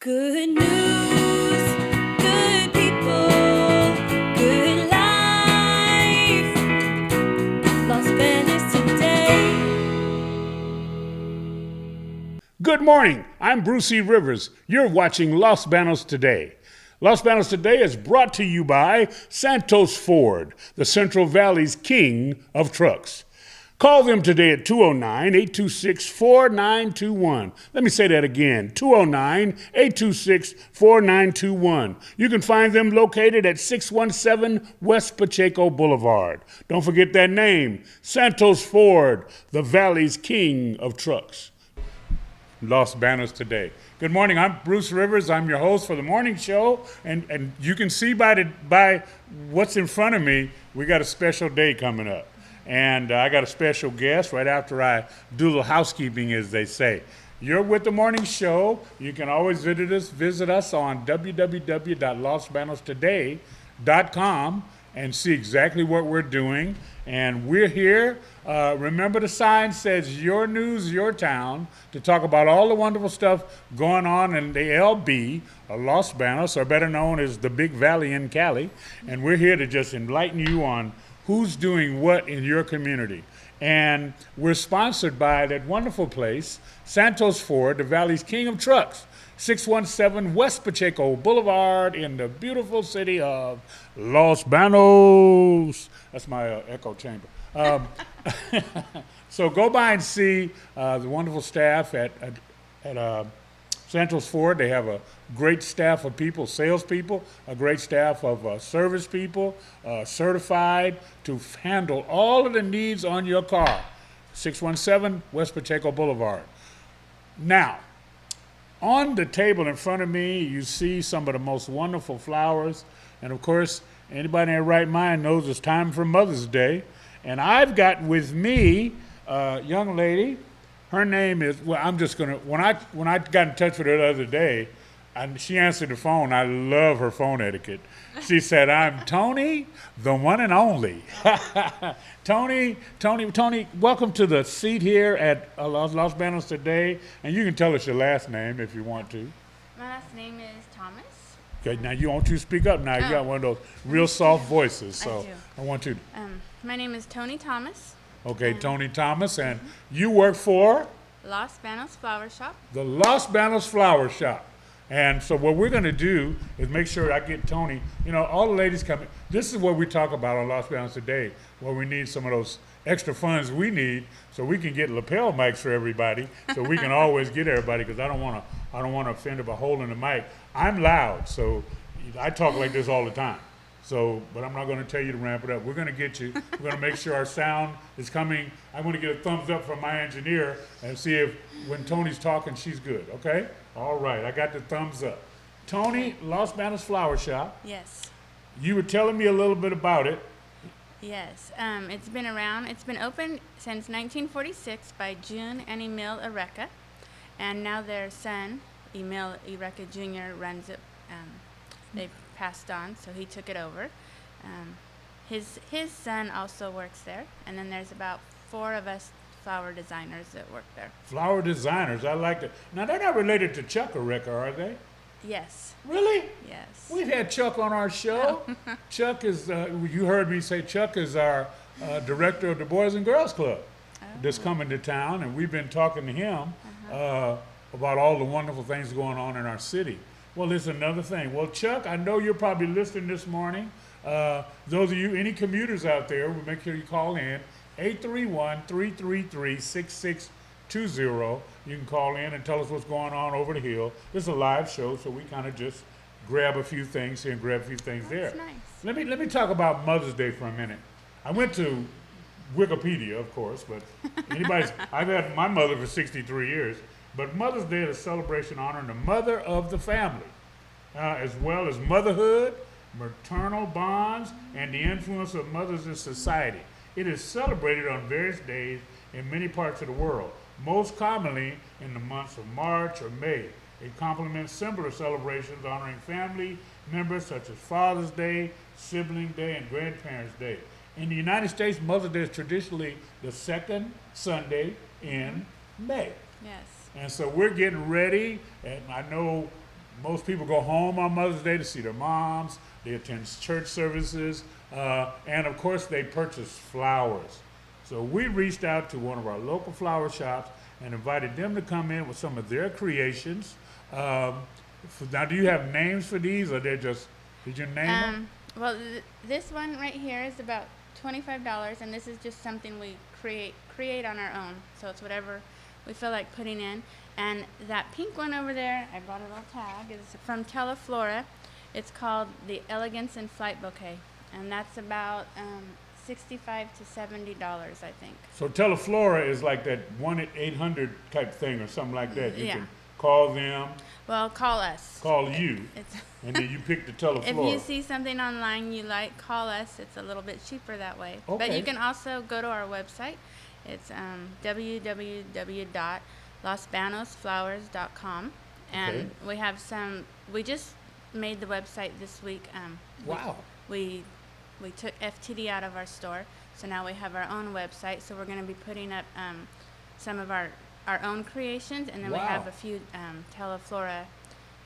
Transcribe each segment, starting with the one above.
Good news, good people, good life. Los Banos today. Good morning. I'm Brucey Rivers. You're watching Los Banos Today. Los Banos Today is brought to you by Santos Ford, the Central Valley's king of trucks. Call them today at 209-826-4921. Let me say that again, 209-826-4921. You can find them located at 617 West Pacheco Boulevard. Don't forget that name, Santos Ford, the Valley's king of trucks. Los Banos Today. Good morning. I'm Bruce Rivers. I'm your host for the morning show, and you can see by what's in front of me, we got a special day coming up. And I got a special guest right after I do a little housekeeping, as they say. You're with the morning show. You can always visit us on www.losbanostoday.com and see exactly what we're doing. And we're here. Remember, the sign says your news, your town, to talk about all the wonderful stuff going on in the LB, Los Banos, or better known as the Big Valley in Cali. And we're here to just enlighten you on who's doing what in your community. And we're sponsored by that wonderful place, Santos Ford, the Valley's king of trucks, 617 West Pacheco Boulevard in the beautiful city of Los Banos. That's my echo chamber. So go by and see the wonderful staff at Santos Ford. They have a great staff of people, salespeople, a great staff of service people, certified to handle all of the needs on your car. 617 West Pacheco Boulevard. Now, on the table in front of me, you see some of the most wonderful flowers. And of course, anybody in their right mind knows it's time for Mother's Day. And I've got with me a young lady. Her name is, well, I'm just going to, when I got in touch with her the other day, and she answered the phone. I love her phone etiquette. She said, I'm Toni, the one and only. Toni, welcome to the seat here at Los Banos Today. And you can tell us your last name if you want to. My last name is Thomas. Okay, now you want you to speak up now. You got one of those real soft voices. So I do. I want you to. My name is Toni Thomas. Okay, Toni Thomas. And you work for? Los Banos Flower Shop. The Los Banos Flower Shop. And so what we're going to do is make sure I get Toni, all the ladies coming. This is what we talk about on Los Banos Today, where we need some of those extra funds we need so we can get lapel mics for everybody, so we can always get everybody, because I don't want to offend by holding the mic. I'm loud, so I talk like this all the time. So, but I'm not going to tell you to ramp it up. We're going to get you. We're going to make sure our sound is coming. I'm going to get a thumbs up from my engineer and see if when Toni's talking, she's good. Okay? All right. I got the thumbs up. Toni, Los Banos Flower Shop. Yes. You were telling me a little bit about it. Yes. It's been around. It's been open since 1946 by June and Emil Erreca, and now their son, Emil Erreca Jr., runs it. They passed on, so he took it over. His son also works there, and then there's about 4 of us flower designers that work there. Flower designers, I like that. Now, they're not related to Chuck Erreca, are they? Yes. Really? Yes. We've had Chuck on our show. Chuck is, you heard me say Chuck is our director of the Boys and Girls Club that's coming to town, and we've been talking to him about all the wonderful things going on in our city. Well, there's another thing. Well, Chuck, I know you're probably listening this morning. Those of you, any commuters out there, we'll make sure you call in, 831-333-6620. You can call in and tell us what's going on over the hill. This is a live show, so we kind of just grab a few things here and grab a few things there. That's nice. Let me talk about Mother's Day for a minute. I went to Wikipedia, of course, but I've had my mother for 63 years. But Mother's Day is a celebration honoring the mother of the family, as well as motherhood, maternal bonds, and the influence of mothers in society. It is celebrated on various days in many parts of the world, most commonly in the months of March or May. It complements similar celebrations honoring family members such as Father's Day, Sibling Day, and Grandparents' Day. In the United States, Mother's Day is traditionally the second Sunday in May. Yes. And so we're getting ready, and I know most people go home on Mother's Day to see their moms. They attend church services, and of course they purchase flowers. So we reached out to one of our local flower shops and invited them to come in with some of their creations. Now, do you have names for these, or they're just, did you name them? Well, this one right here is about $25, and this is just something we create on our own. So it's whatever we feel like putting in. And that pink one over there, I brought a little tag. It's from Teleflora. It's called the Elegance and Flight Bouquet, and that's about $65 to $70, I think. So Teleflora is like that 1-800 type thing or something like that. You Yeah. can call them, Well, call us. call you, It's and then you pick the Teleflora. if you see something online you like, call us. It's a little bit cheaper that way. But Okay. you can also go to our website. It's www.losbanosflowers.com, and Okay. we have some. We just made the website this week. Wow. We took FTD out of our store, so now we have our own website. So we're going to be putting up some of our own creations, and then we have Wow. a few Teleflora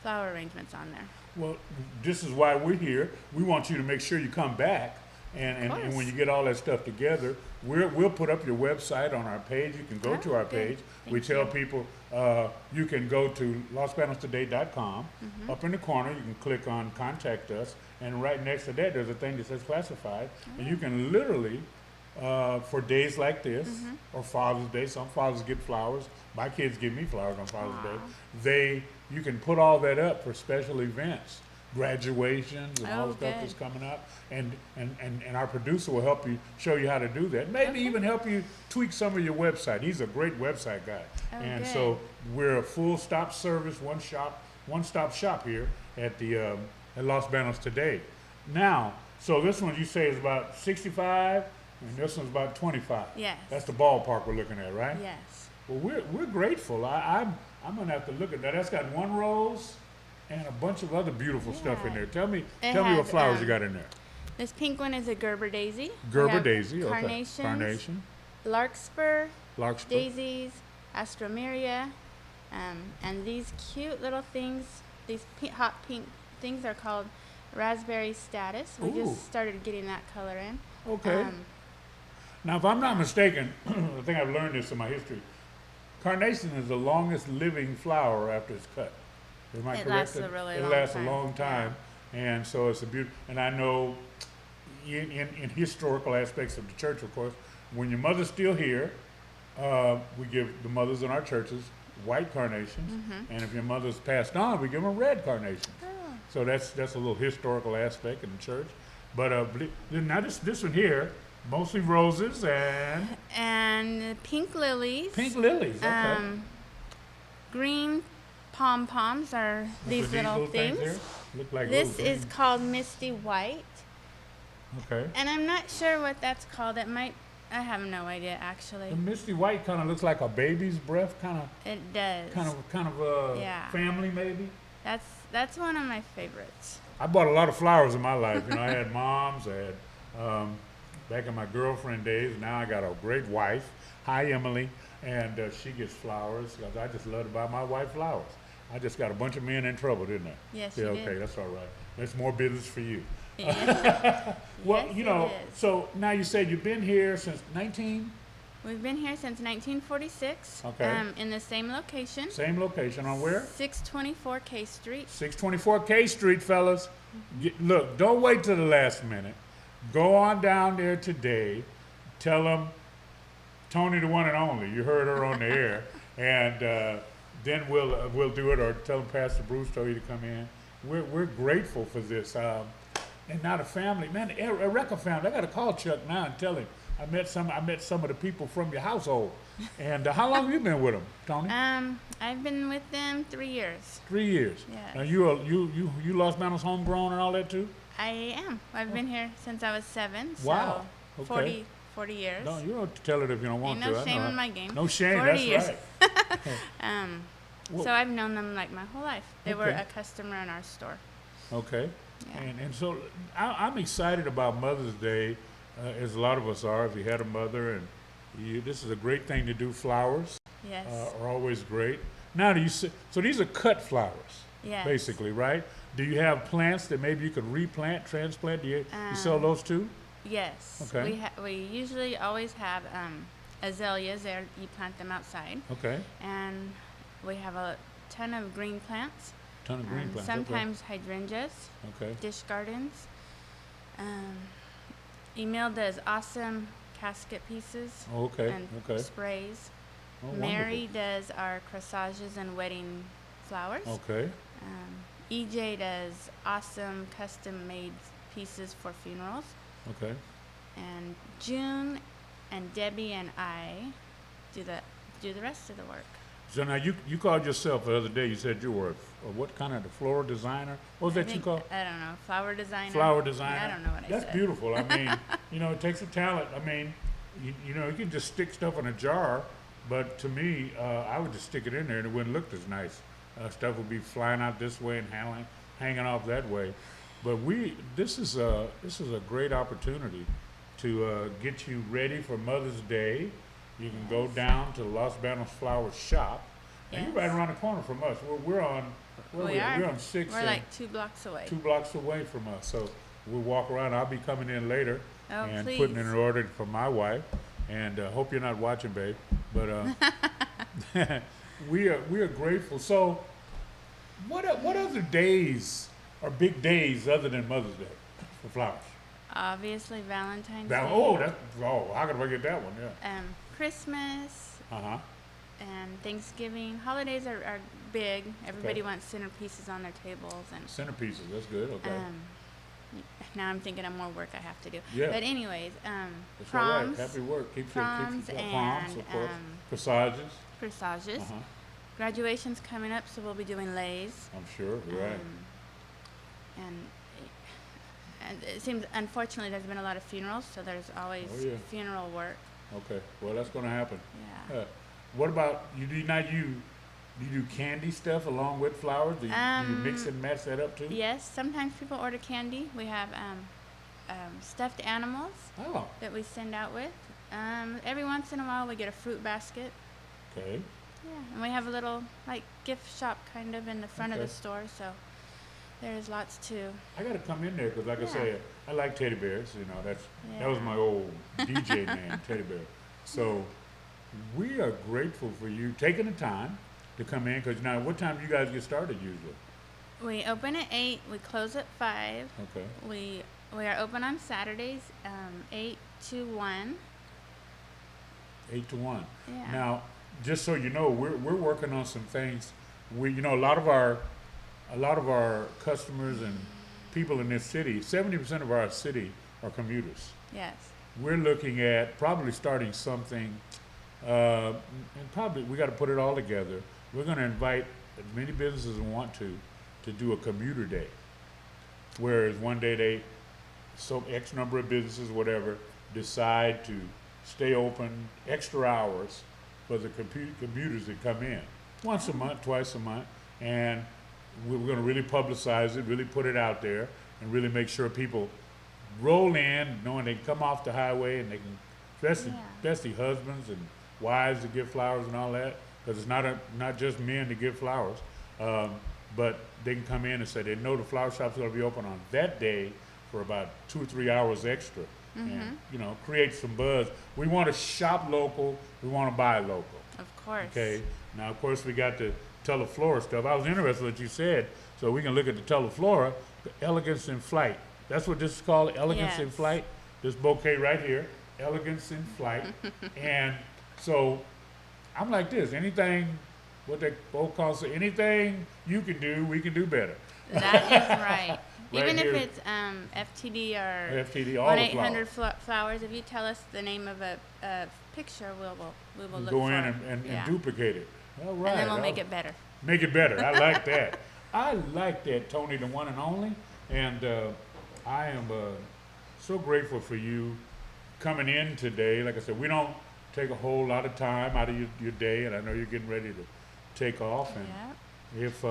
flower arrangements on there. Well, this is why we're here. We want you to make sure you come back, and course. when you get all that stuff together, we'll put up your website on our page. You can go to our good. page. We Thank tell you. people you can go to losbanostoday.com. Mm-hmm. Up in the corner, you can click on Contact Us, and right next to that, there's a thing that says Classified, and you can literally, for days like this, Mm-hmm. or Father's Day, some fathers get flowers. My kids give me flowers on Father's Day. You can put all that up for special events, graduations, and all the stuff good. that's coming up. And our producer will help you, show you how to do that. Maybe even help you tweak some of your website. He's a great website guy. And so we're a full stop service, one stop shop here at the at Los Banos today. Now, so this one you say is about 65, and this one's about 25. Yes. That's the ballpark we're looking at, right? Yes. Well, we're grateful. I'm gonna have to look at that. That's got one rose and a bunch of other beautiful stuff in Yeah. there. Tell me It what has, flowers you got in there. This pink one is a Gerber Daisy. We Gerber have Daisy, okay. Carnations, Carnation, Larkspur, Larkspur. Daisies, Astromeria, and these cute little things, these hot pink things are called Raspberry Status. We Ooh. just started getting that color in. Okay. Now, if I'm not mistaken, I think I've learned this in my history. Carnation is the longest living flower after it's cut. Am I It correct? lasts a really it long lasts time. a long time, and so it's a beautiful. And I know, in historical aspects of the church, of course, when your mother's still here, we give the mothers in our churches white carnations, and if your mother's passed on, we give them red carnations. So that's a little historical aspect in the church. But now this one here, mostly roses And pink lilies. pink lilies. Okay. Green pom poms are So these little here things. look like This little is things. called Misty White, Okay. and I'm not sure what that's called. It might. I have no idea actually. The misty white kind of looks like a baby's breath, kind It does. of Yeah. family maybe. That's one of my favorites. I bought a lot of flowers in my life. You know, I had moms. I had back in my girlfriend days. Now I got a great wife. Hi, Emily, and she gets flowers because I just love to buy my wife flowers. I just got a bunch of men in trouble, didn't I? Yes, Yeah. you Okay, did. that's all right. That's more business for you. Yeah. Well, Yes, you it know, is. so now you said you've been here since 19. We've been here since 1946. Okay. In the same location. Same location on where? 624 K Street. 624 K Street, fellas. Look, don't wait till the last minute. Go on down there today. Tell them Toni, the one and only. You heard her on the air, and then we'll do it. Or tell them Pastor Bruce told you to come in. We're grateful for this. And now the family, man, the Erreca family. I got to call Chuck now and tell him I met some of the people from your household. And how long have you been with them, Toni? I've been with them 3 years. 3 years. Yes. Now you Los Banos homegrown and all that too? I am. I've been here since I was 7. So Wow. Okay. 40 years. No, you don't have to tell it if you don't want Ain't no to. I shame know. in my game. No shame. 40 That's years. right. Well- So I've known them like my whole life. They were Okay. a customer in our store. Okay. Yeah. And so I'm excited about Mother's Day, as a lot of us are. If you had a mother, and this is a great thing to do. Flowers Yes. are always great. Now, so these are cut flowers. Yes. basically, right? Do you have plants that maybe you could replant, transplant? Do you sell those too? Yes. Okay. We usually always have azaleas there. You plant them outside. Okay. And we have a ton of green plants. Ton of green plants. Sometimes hydrangeas, Okay. dish gardens. Emil does awesome casket pieces Okay. and Okay. sprays. Oh, Mary does our corsages and wedding flowers. Okay. EJ does awesome custom-made pieces for funerals. Okay. And June and Debbie and I do the rest of the work. So now you called yourself the other day. You said you were what kind of a floral designer? What was I that you think- called? I don't know. Flower designer. Flower designer. I don't know what I That's said. beautiful. I mean, it takes a talent. I mean, you can just stick stuff in a jar, but to me, I would just stick it in there and it wouldn't look as nice. Stuff would be flying out this way and hanging off that way. But this is a great opportunity to get you ready for Mother's Day. You can go down to Los Banos Flowers shop. And you're right Yes. around the corner from us. We're on. We are. We're on 6th. We're and like 2 blocks away. 2 blocks away from us. So we'll walk around. I'll be coming in later Oh, and please. putting in an order for my wife. And hope you're not watching, babe. But we are grateful. So what other days are big days other than Mother's Day for flowers? Obviously, Valentine's How Day. could I forget that one? Yeah. Christmas Uh-huh. and Thanksgiving. Holidays are big. Everybody Okay. wants centerpieces on their tables. And Centerpieces. That's good. Okay. now I'm thinking of more work I have to do. Yeah. But anyways, That's proms, all right. Happy work. Keeps proms proms, and, of course. Corsages. corsages. Uh-huh. Graduation's coming up, so we'll be doing lays. I'm sure. Right. And it seems, unfortunately, there's been a lot of funerals, so there's always Oh, yeah. funeral work. Okay. Well, that's going to happen. Yeah. What about you? Do you do candy stuff along with flowers? Do you mix and match that up too? Yes, sometimes people order candy. We have stuffed animals Oh. that we send out with. Every once in a while, we get a fruit basket. Okay. Yeah, and we have a little gift shop kind of in the front of Okay. the store, so there's lots to. I got to come in there because, like I Yeah. say, I like teddy bears. That was Yeah. my old DJ name, Teddy Bear. So we are grateful for you taking the time to come in. Because now, what time do you guys get started usually? We open at 8. We close at 5. Okay. We are open on Saturdays, 8 to 1. 8 to 1. Yeah. Now, just so you know, we're working on some things. A lot of our customers and people in this city, 70% of our city are commuters. Yes. We're looking at probably starting something, and probably we got to put it all together. We're going to invite as many businesses as want to do a commuter day. Whereas one day X number of businesses, whatever, decide to stay open extra hours for the commuters that come in once a month, twice a month, and we're going to really publicize it, really put it out there, and really make sure people roll in knowing they can come off the highway and they can, especially husbands and wives to give flowers and all that, because it's not just men to give flowers, but they can come in and say they know the flower shop's going to be open on that day for about 2 or 3 hours extra, and create some buzz. We want to shop local. We want to buy local. Of course. Okay. Now, of course, we got the Teleflora stuff. I was interested in what you said, so we can look at the Teleflora, Elegance in Flight. That's what this is called, Elegance in Yes. Flight. This bouquet right here, Elegance in Flight. And so I'm like this, anything, what they both call it, anything you can do, we can do better. That is right. Even here. if it's FTD or FTD, all the flowers. 1-800 flowers, if you tell us the name of a picture, we will look Go for in it. and Yeah. duplicate it. All right. And then we'll make it better. Make it better. I like that. I like that, Toni, the one and only. And I am so grateful for you coming in today. Like I said, we don't take a whole lot of time out of your day, and I know you're getting ready to take off. And Yeah. if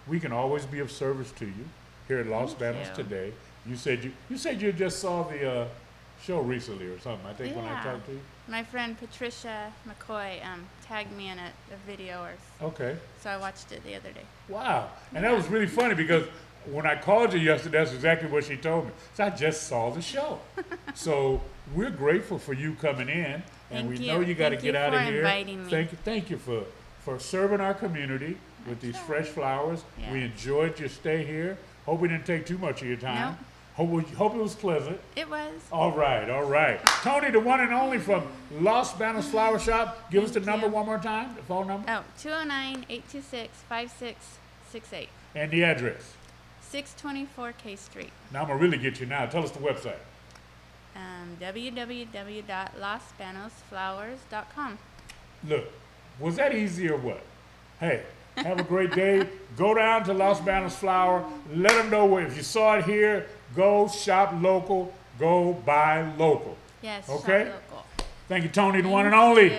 we can always be of service to you here at Los Thank Banos you. today. You said you just saw show recently or something, I think, when I Yeah. talked to you. My friend Patricia McCoy tagged me in a video, Okay. so I watched it the other day. Wow. And that was really funny because when I called you yesterday, that's exactly what she told me. So I just saw the show. So we're grateful for you coming in, and Thank we you. know you got to Thank get you out of for here. inviting me. Thank you for serving our community with these fresh flowers. Yeah. We enjoyed your stay here. Hope we didn't take too much of your time. Hope it was pleasant. It was. All right, all right. Toni, the one and only from Los Banos Flower Shop. Give us the Thank number you. one more time, the phone number, Oh, 209-826-5668. and the address. 624 K Street. Now I'm going to really get you now. Tell us the website. www.losbanosflowers.com. Look, was that easy or what? Hey, have a great day. Go down to Los Banos Flower. Let them know if you saw it here. Go shop local. Go buy local. Yes, Okay. shop local. Thank you, Toni, the one and only.